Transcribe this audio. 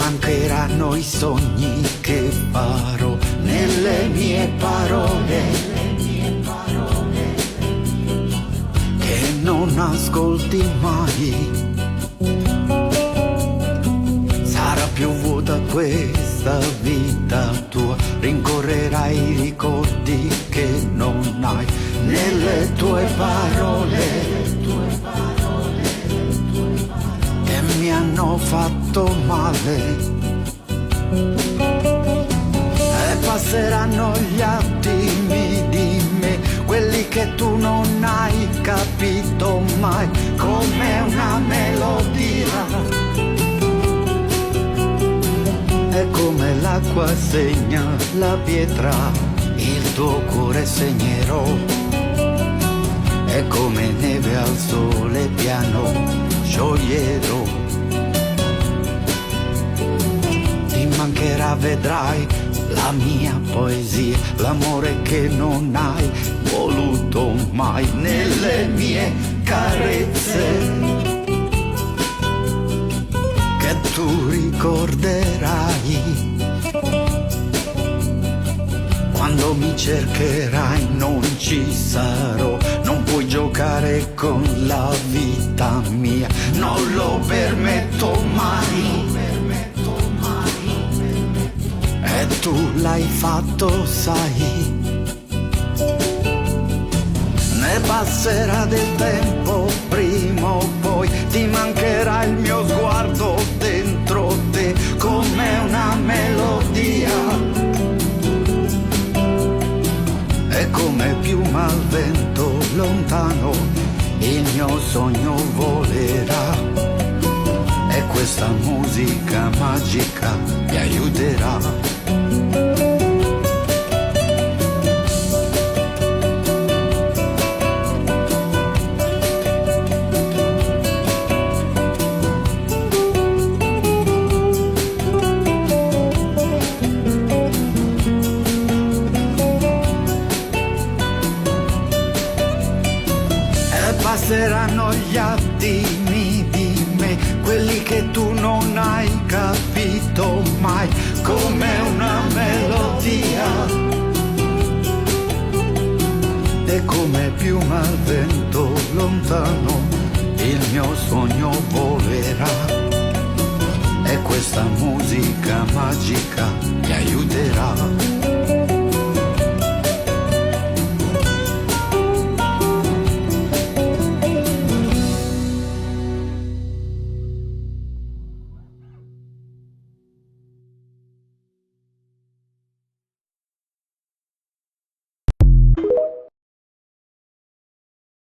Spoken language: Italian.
mancheranno i sogni che farò nelle mie parole, che non ascolti mai. Sarà più vuota questa vita tua, rincorrerai i ricordi che non hai nelle tue parole, che mi hanno fatto male. E passeranno gli attimi di me, quelli che tu non hai capito mai, come una melodia. E come l'acqua segna la pietra, il tuo cuore segnerò. E come neve al sole piano scioglierò. Ti mancherà, vedrai, la mia poesia, l'amore che non hai voluto mai nelle mie carezze, che tu ricorderai. Quando mi cercherai non ci sarò, non puoi giocare con la vita mia, non lo permetto mai. E tu l'hai fatto, sai. Ne passerà del tempo prima o poi, ti mancherà il mio sguardo dentro te come una melodia. E come piuma al vento lontano il mio sogno volerà. E questa musica magica mi aiuterà. Passeranno gli attimi di me, quelli che tu non hai capito mai, come una melodia. E come piuma al vento lontano il mio sogno volerà. E questa musica magica mi aiuterà.